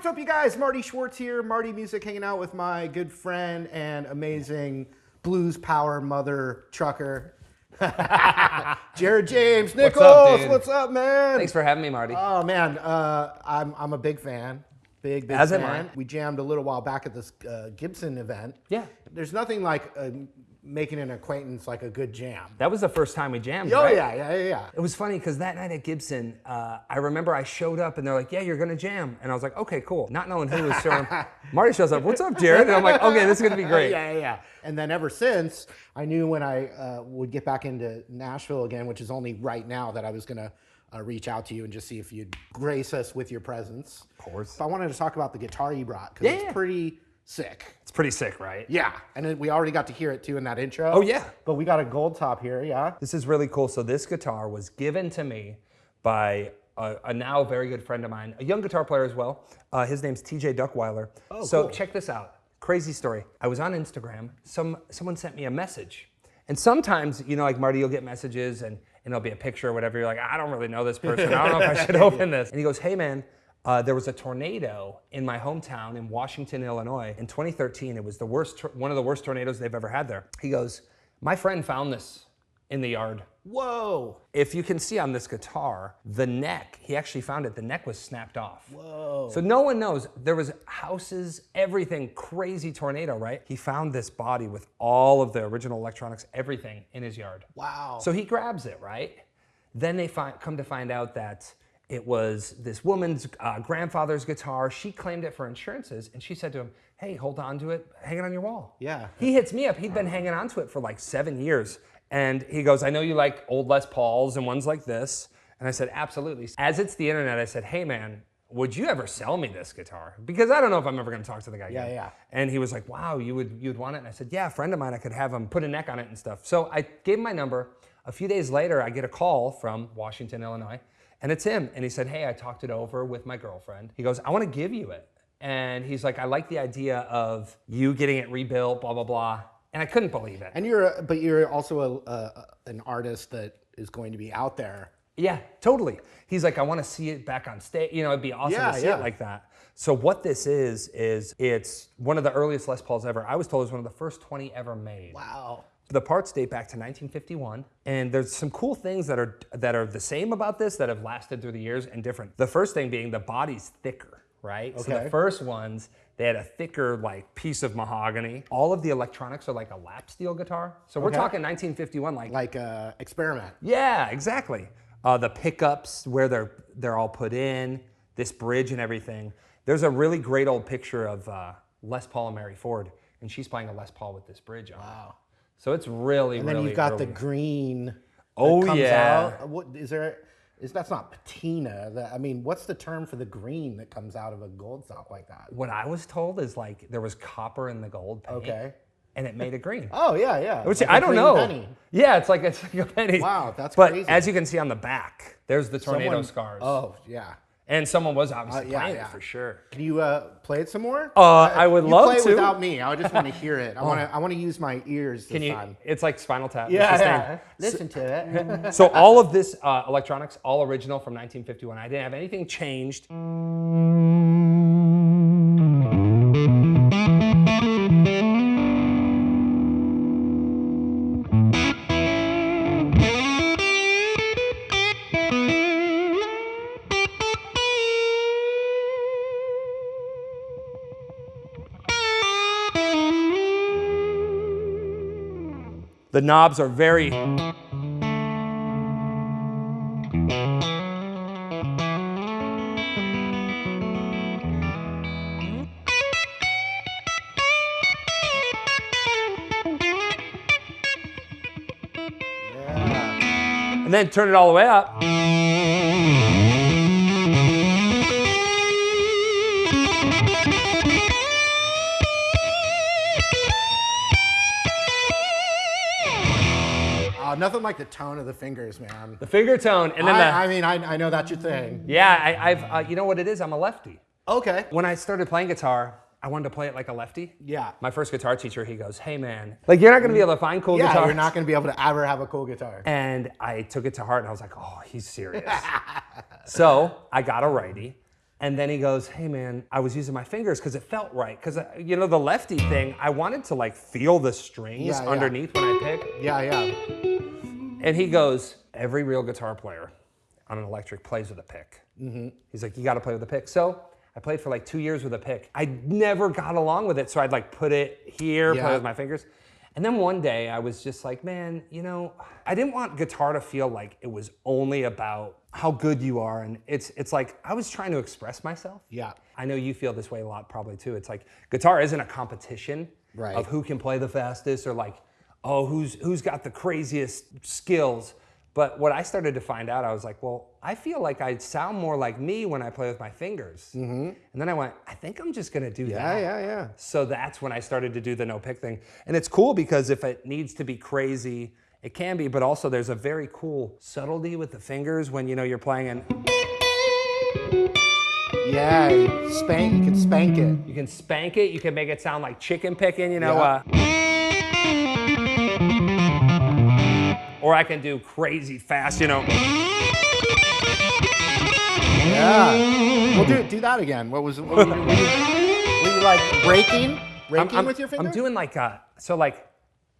What's up, you guys? Marty Schwartz here. Marty Music, hanging out with my good friend and amazing blues power mother trucker, Jared James Nichols. What's up, man? Thanks for having me, Marty. Oh man, I'm a big fan. Big As fan. am I. We jammed a little while back at this Gibson event. Yeah. There's nothing like making an acquaintance like a good jam. That was the first time we jammed, Oh right? yeah. It was funny because that night at Gibson, I remember I showed up and they're like, yeah, you're gonna jam. And I was like, okay, cool. Not knowing who was showing. Marty shows up, what's up, Jared? And I'm like, okay, this is gonna be great. Yeah. And then ever since, I knew when I would get back into Nashville again, which is only right now, that I was gonna reach out to you and just see if you'd grace us with your presence. Of course. So I wanted to talk about the guitar you brought, because it's pretty sick. It's pretty sick, right? Yeah, and then we already got to hear it too in that intro. Oh, yeah. But we got a Goldtop here, yeah. This is really cool. So this guitar was given to me by a now very good friend of mine, a young guitar player as well. His name's TJ Duckweiler. Oh, so cool. Check this out. Crazy story. I was on Instagram. Someone sent me a message. And sometimes, you know, like Marty, you'll get messages and it'll be a picture or whatever. You're like, I don't really know this person. I don't know if I should open this. And he goes, hey man, there was a tornado in my hometown in Washington, Illinois. In 2013, it was the worst, one of the worst tornadoes they've ever had there. He goes, my friend found this in the yard. Whoa. If you can see on this guitar, the neck, he actually found it, the neck was snapped off. Whoa. So no one knows. There was houses, everything, crazy tornado, right? He found this body with all of the original electronics, everything in his yard. Wow. So he grabs it, right? Then they come to find out that it was this woman's grandfather's guitar. She claimed it for insurances, and she said to him, hey, hold on to it, hang it on your wall. Yeah. He hits me up. He'd been hanging on to it for like 7 years. And he goes, I know you like old Les Pauls and ones like this. And I said, absolutely. As it's the internet, I said, hey man, would you ever sell me this guitar? Because I don't know if I'm ever gonna talk to the guy again. Yeah. And he was like, wow, you'd want it? And I said, yeah, a friend of mine, I could have him put a neck on it and stuff. So I gave him my number. A few days later, I get a call from Washington, Illinois, and it's him. And he said, hey, I talked it over with my girlfriend. He goes, I wanna give you it. And he's like, I like the idea of you getting it rebuilt, blah, blah, blah. And I couldn't believe it. And you're also an artist that is going to be out there. Yeah, totally. He's like, I want to see it back on stage. You know, it'd be awesome to see it like that. So what this is it's one of the earliest Les Pauls ever. I was told it was one of the first 20 ever made. Wow. The parts date back to 1951, and there's some cool things that are the same about this that have lasted through the years and different. The first thing being the body's thicker, right? Okay. So the first ones, they had a thicker like piece of mahogany. All of the electronics are like a lap steel guitar. So we're talking 1951, like experiment. Yeah, exactly. The pickups where they're all put in, this bridge and everything. There's a really great old picture of Les Paul and Mary Ford, and she's playing a Les Paul with this bridge on. Wow. So it's really, and then really you've got early. The green. Oh that comes yeah. Out. What is there? That's not patina. I mean, what's the term for the green that comes out of a Goldtop like that? What I was told is like there was copper in the gold paint. Okay. And it made it green. Oh yeah. Which like I don't know. Penny. Yeah, it's like a penny. Wow, that's but crazy. But as you can see on the back, there's the tornado scars. Oh yeah. And someone was obviously playing it for sure. Can you play it some more? I would love to. Play it without me. I just want to hear it. I want to use my ears this time. It's like Spinal Tap. Yeah. Listen to it. So all of this electronics, all original from 1951. I didn't have anything changed. The knobs are very... And then turn it all the way up. Nothing like the tone of the fingers, man. The finger tone, and then I know that's your thing. Yeah, I've you know what it is? I'm a lefty. Okay. When I started playing guitar, I wanted to play it like a lefty. Yeah. My first guitar teacher, he goes, hey man, like you're not gonna be able to find cool guitars. Yeah, you're not gonna be able to ever have a cool guitar. And I took it to heart and I was like, oh, he's serious. So I got a righty And then he goes, hey man, I was using my fingers because it felt right. Because, you know, the lefty thing, I wanted to like feel the strings underneath when I pick. Yeah. And he goes, every real guitar player on an electric plays with a pick. He's like, you got to play with a pick. So I played for like 2 years with a pick. I never got along with it. So I'd like put it here, play with my fingers. And then one day I was just like, man, you know, I didn't want guitar to feel like it was only about how good you are. And it's like, I was trying to express myself. Yeah. I know you feel this way a lot probably too. It's like guitar isn't a competition of who can play the fastest or like, oh, who's got the craziest skills. But what I started to find out, I was like, well, I feel like I sound more like me when I play with my fingers. And then I went, I think I'm just gonna do that. Yeah. So that's when I started to do the no pick thing. And it's cool because if it needs to be crazy, it can be, but also there's a very cool subtlety with the fingers when you know you're playing and Yeah, you can spank it. you can spank it, you can make it sound like chicken picking, you know. Or I can do crazy fast, you know. Yeah. Well, do that again. What were you like breaking with your finger? I'm doing like, so like,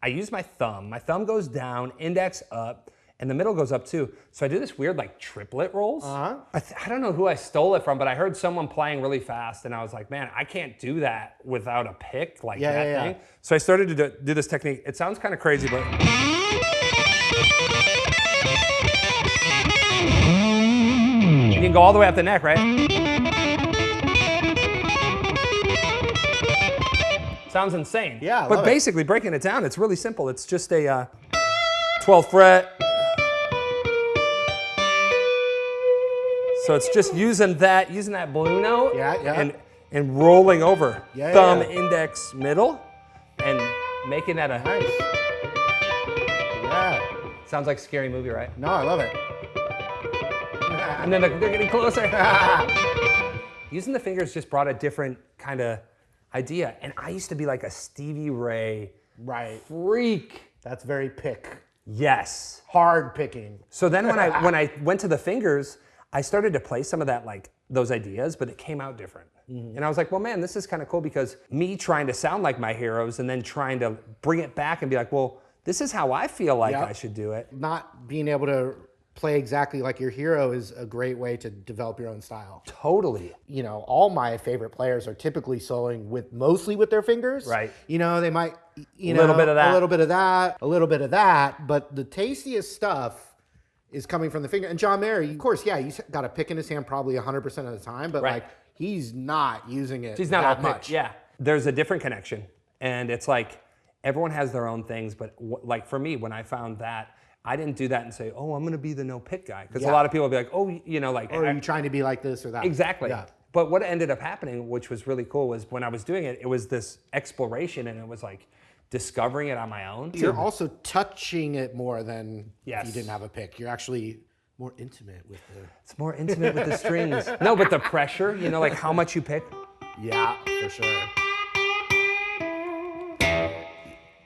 I use my thumb. My thumb goes down, index up, and the middle goes up too. So I do this weird like triplet rolls. I don't know who I stole it from, but I heard someone playing really fast, and I was like, man, I can't do that without a pick like that thing. So I started to do this technique. It sounds kind of crazy, but. You can go all the way up the neck, right? Sounds insane. Yeah, but basically breaking it down, it's really simple. It's just a 12th fret. So it's just using that blue note and rolling over. Thumb, index, middle, and making that a nice. Yeah. Sounds like a scary movie, right? No, I love it. And then they're getting closer. Using the fingers just brought a different kind of idea. And I used to be like a Stevie Ray freak. That's very pick. Yes. Hard picking. So then when I went to the fingers, I started to play some of that, like those ideas, but it came out different. And I was like, well, man, this is kind of cool because me trying to sound like my heroes and then trying to bring it back and be like, well, this is how I feel like I should do it. Not being able to play exactly like your hero is a great way to develop your own style. Totally. You know, all my favorite players are typically soloing mostly with their fingers. Right. You know, they might, a little bit of that, a little bit of that, a little bit of that, but the tastiest stuff is coming from the finger. And John Mayer, of course, he's got a pick in his hand probably 100% of the time, but like he's not using it that much. Yeah. There's a different connection. And it's like everyone has their own things, but like for me, when I found that, I didn't do that and say, oh, I'm going to be the no pick guy. Because a lot of people will be like, oh, you know, like. Or are you trying to be like this or that? Exactly. Yeah. But what ended up happening, which was really cool, was when I was doing it, it was this exploration and it was like discovering it on my own. You're also touching it more than if you didn't have a pick. You're actually more intimate with the. It's more intimate with the strings. No, but the pressure, you know, like how much you pick. Yeah, for sure.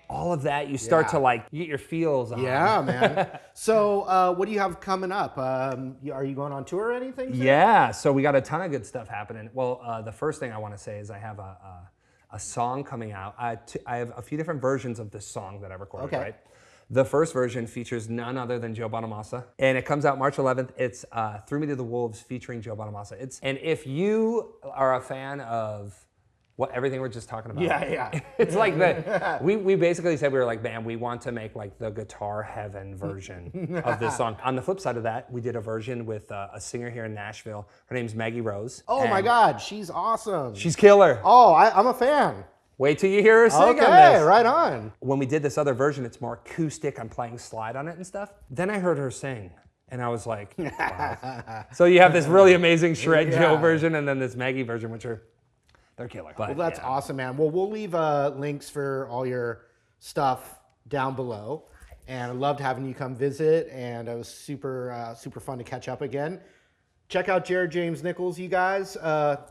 All of that, you start to like get your feels on. Yeah, man. So what do you have coming up? Are you going on tour or anything? Yeah, so we got a ton of good stuff happening. Well, the first thing I want to say is I have a song coming out. I have a few different versions of this song that I recorded, right? The first version features none other than Joe Bonamassa, and it comes out March 11th. It's Threw Me to the Wolves featuring Joe Bonamassa. And if you are a fan of everything we're just talking about. Yeah. It's like we basically said, we were like, man, we want to make like the guitar heaven version of this song. On the flip side of that, we did a version with a singer here in Nashville. Her name's Maggie Rose. Oh my God, she's awesome. She's killer. Oh, I'm a fan. Wait till you hear her sing on this. Okay, right on. When we did this other version, it's more acoustic. I'm playing slide on it and stuff. Then I heard her sing. And I was like, wow. So you have this really amazing Shred Joe version and then this Maggie version, which they're killer. But, well, that's awesome, man. Well, we'll leave links for all your stuff down below. And I loved having you come visit. And it was super fun to catch up again. Check out Jared James Nichols, you guys.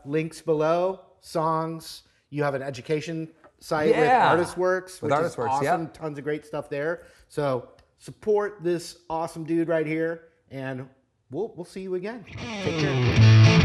Links below, songs. You have an education site with ArtistWorks, which is awesome. Tons of great stuff there. So support this awesome dude right here. And we'll see you again. Take care.